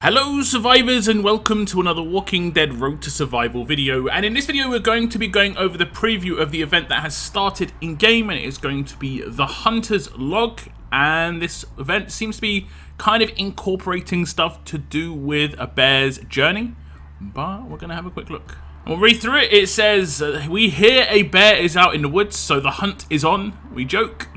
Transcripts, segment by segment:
Hello survivors and welcome to another Walking Dead Road to Survival video, and in this video we're going to be going over the preview of the event that has started in game, and it is going to be the Hunter's Log. And this event seems to be kind of incorporating stuff to do with a bear's journey, but we're going to have a quick look. We'll read through it. It says, we hear a bear is out in the woods, so the hunt is on. We joke,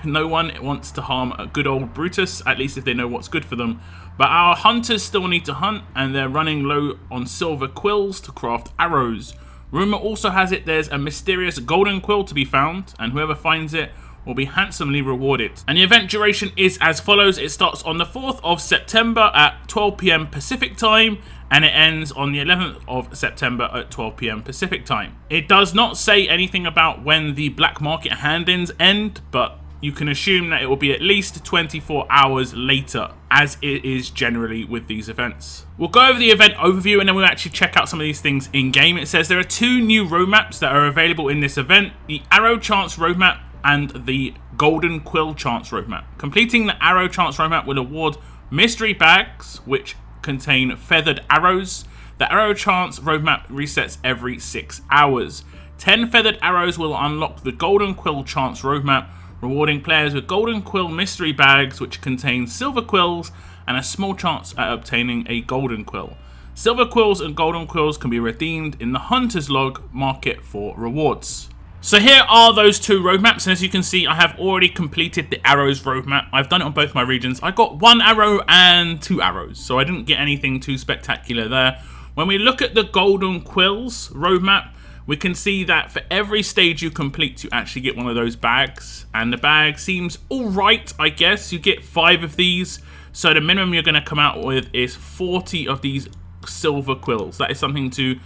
no one wants to harm a good old Brutus, at least if they know what's good for them. But our hunters still need to hunt, and they're running low on silver quills to craft arrows. Rumor also has it there's a mysterious golden quill to be found, and whoever finds it will be handsomely rewarded. And the event duration is as follows. It starts on the 4th of September at 12 PM Pacific time, and it ends on the 11th of September at 12 PM Pacific time. It does not say anything about when the black market hand-ins end, but you can assume that it will be at least 24 hours later, as it is generally with these events. We'll go over the event overview and then we'll actually check out some of these things in game. It says there are two new roadmaps that are available in this event: the Arrow Chance roadmap and the Golden Quill Chance roadmap. Completing the Arrow Chance roadmap will award mystery bags which contain feathered arrows. The Arrow Chance roadmap resets every 6 hours. 10 feathered arrows will unlock the Golden Quill Chance roadmap, rewarding players with Golden Quill mystery bags which contain silver quills and a small chance at obtaining a golden quill. Silver quills and golden quills can be redeemed in the Hunter's Log market for rewards. So here are those two roadmaps, and as you can see I have already completed the arrows roadmap. I've done it on both my regions. I got 1 arrow and 2 arrows, so I didn't get anything too spectacular there. When we look at the Golden Quills roadmap, we can see that for every stage you complete, you actually get one of those bags. And the bag seems alright, I guess. You get 5 of these. So the minimum you're going to come out with is 40 of these silver quills. That is something to,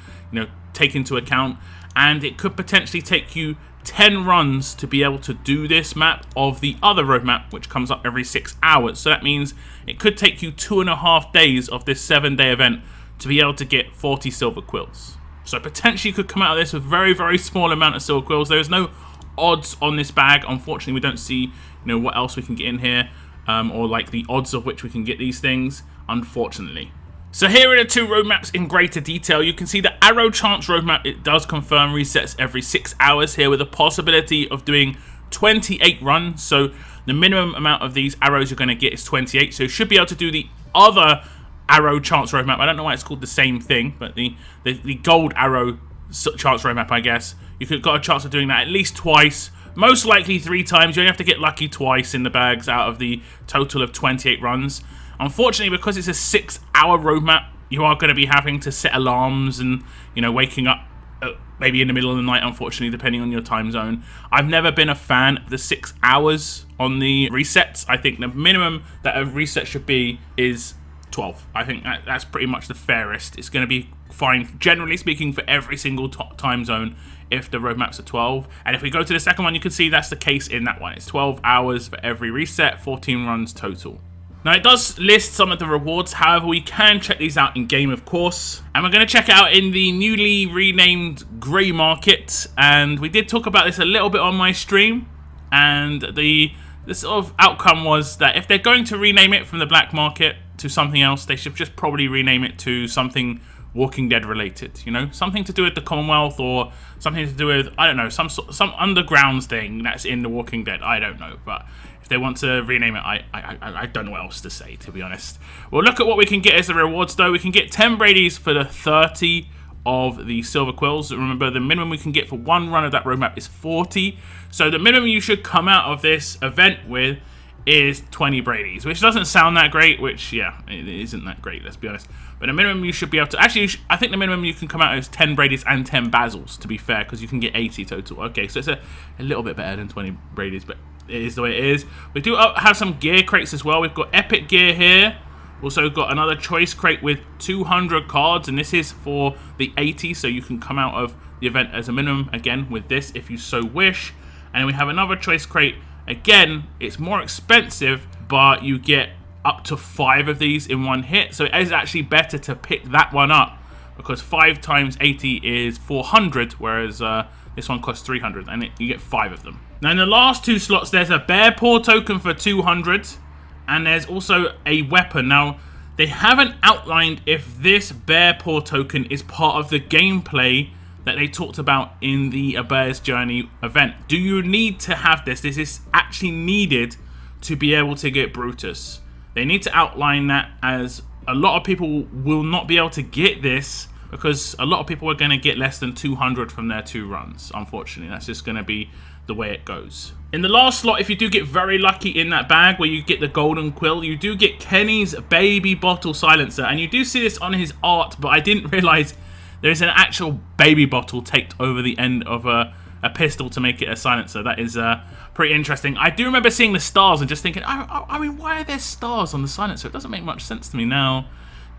take into account. And it could potentially take you 10 runs to be able to do this map of the other roadmap, which comes up every 6 hours. So that means it could take you 2.5 days of this 7-day event to be able to get 40 silver quills. So potentially you could come out of this with very, very small amount of silver quills. There is no odds on this bag. Unfortunately, we don't see, what else we can get in here, or like the odds of which we can get these things, unfortunately. So here are the two roadmaps in greater detail. You can see the Arrow Chance roadmap, it does confirm resets every 6 hours here with a possibility of doing 28 runs. So the minimum amount of these arrows you're going to get is 28. So you should be able to do the other Arrow Chance roadmap. I don't know why it's called the same thing, but the Gold Arrow Chance roadmap, I guess. You could got a chance of doing that at least twice, most likely 3 times. You only have to get lucky twice in the bags out of the total of 28 runs. Unfortunately, because it's a 6-hour roadmap, you are going to be having to set alarms and, waking up maybe in the middle of the night, unfortunately, depending on your time zone. I've never been a fan of the 6 hours on the resets. I think the minimum that a reset should be is 12. I think that's pretty much the fairest. It's going to be fine, generally speaking, for every single time zone if the roadmaps are 12. And if we go to the second one, you can see that's the case in that one. It's 12 hours for every reset, 14 runs total. Now, it does list some of the rewards. However, we can check these out in game, of course. And we're going to check it out in the newly renamed Grey Market. And we did talk about this a little bit on my stream. And the sort of outcome was that if they're going to rename it from the Black Market to something else, they should just probably rename it to something Walking Dead related, something to do with the Commonwealth, or something to do with, I don't know, some underground thing that's in the Walking Dead. I don't know, but if they want to rename it, I don't know what else to say, to be honest. We'll look at what we can get as the rewards, though. We can get 10 Brady's for the 30 of the silver quills. Remember, the minimum we can get for 1 run of that roadmap is 40. So the minimum you should come out of this event with is 20 Brady's, which doesn't sound that great, which, yeah, it isn't that great, let's be honest. But the minimum you should be able to, actually, I think the minimum you can come out is 10 Brady's and 10 Basils, to be fair, because you can get 80 total. Okay, so it's a little bit better than 20 Brady's, but it is the way it is. We do have some gear crates as well. We've got epic gear here. Also got another choice crate with 200 cards, and this is for the 80, so you can come out of the event as a minimum, again, with this, if you so wish. And we have another choice crate. Again, it's more expensive, but you get up to 5 of these in one hit. So it is actually better to pick that one up, because 5 times 80 is 400, whereas this one costs 300, and you get 5 of them. Now, in the last 2 slots, there's a bear paw token for 200, and there's also a weapon. Now, They haven't outlined if this bear paw token is part of the gameplay that they talked about in the A Bear's Journey event. Do you need to have this? This is actually needed to be able to get Brutus. They need to outline that, as a lot of people will not be able to get this because a lot of people are going to get less than 200 from their 2 runs. Unfortunately, that's just going to be the way it goes. In the last slot, if you do get very lucky in that bag where you get the golden quill, you do get Kenny's baby bottle silencer, and you do see this on his art, but I didn't realize there's an actual baby bottle taped over the end of a pistol to make it a silencer. That is pretty interesting. I do remember seeing the stars and just thinking, I mean, why are there stars on the silencer? It doesn't make much sense to me now.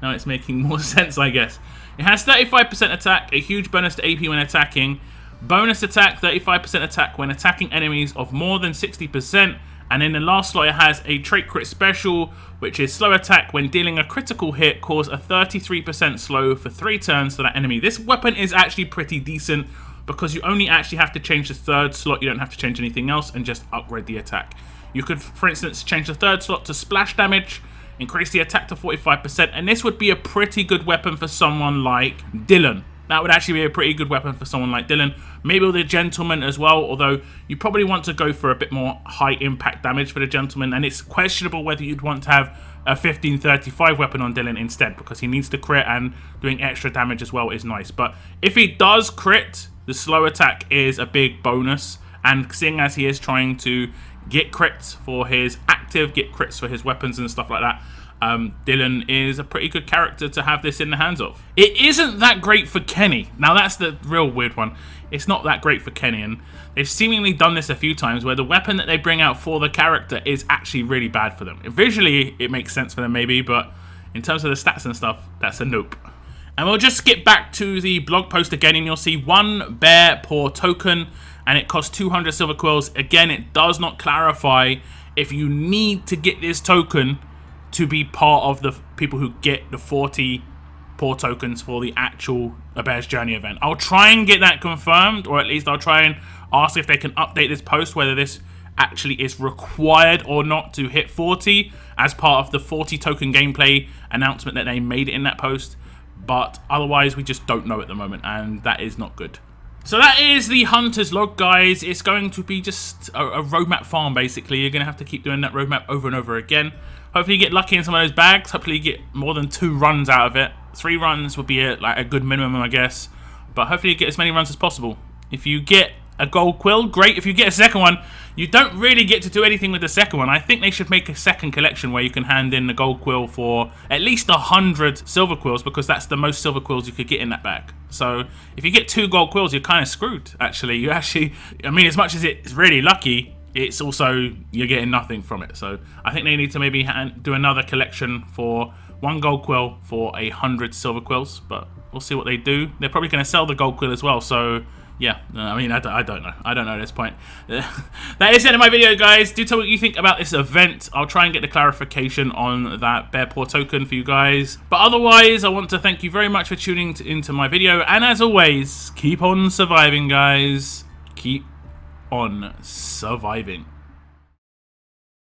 Now it's making more sense, I guess. It has 35% attack, a huge bonus to AP when attacking, bonus attack, 35% attack when attacking enemies of more than 60%, and in the last slot it has a trait crit special, which is slow attack when dealing a critical hit, cause a 33% slow for 3 turns to that enemy. This weapon is actually pretty decent because you only actually have to change the 3rd slot. You don't have to change anything else and just upgrade the attack. You could, for instance, change the 3rd slot to splash damage, increase the attack to 45%, and this would be a pretty good weapon for someone like Dylan. That would actually be a pretty good weapon for someone like Dylan. Maybe the Gentleman as well, although you probably want to go for a bit more high impact damage for the Gentleman, and it's questionable whether you'd want to have a 1535 weapon on Dylan instead, because he needs to crit, and doing extra damage as well is nice. But if he does crit, the slow attack is a big bonus, and seeing as he is trying to get crits for his active, get crits for his weapons and stuff like that, Dylan is a pretty good character to have this in the hands of. It isn't that great for Kenny. Now that's the real weird one. It's not that great for Kenny, and they've seemingly done this a few times where the weapon that they bring out for the character is actually really bad for them. Visually, it makes sense for them maybe, but in terms of the stats and stuff, that's a nope. And we'll just skip back to the blog post again, and you'll see 1 bear paw token, and it costs 200 silver quills. Again, it does not clarify if you need to get this token to be part of the people who get the 40 paw tokens for the actual A Bear's Journey event. I'll try and get that confirmed, or at least I'll try and ask if they can update this post, whether this actually is required or not to hit 40 as part of the 40 token gameplay announcement that they made in that post. But otherwise, we just don't know at the moment, and that is not good. So that is the Hunter's Log, guys. It's going to be just a roadmap farm, basically. You're going to have to keep doing that roadmap over and over again. Hopefully you get lucky in some of those bags. Hopefully you get more than 2 runs out of it. 3 runs would be like a good minimum, I guess. But hopefully you get as many runs as possible. If you get a gold quill, great. If you get a second one, you don't really get to do anything with the second one. I think they should make a second collection where you can hand in the gold quill for at least 100 silver quills, because that's the most silver quills you could get in that bag. So if you get 2 gold quills, you're kind of screwed, actually. You actually, I mean, as much as it's really lucky, it's also, you're getting nothing from it. So I think they need to maybe do another collection for 1 gold quill for 100 silver quills, but we'll see what they do. They're probably going to sell the gold quill as well, so yeah, I mean, I don't know. I don't know at this point. That is the end of my video, guys. Do tell me what you think about this event. I'll try and get the clarification on that bear paw token for you guys. But otherwise, I want to thank you very much for tuning into my video. And as always, keep on surviving, guys. Keep on surviving.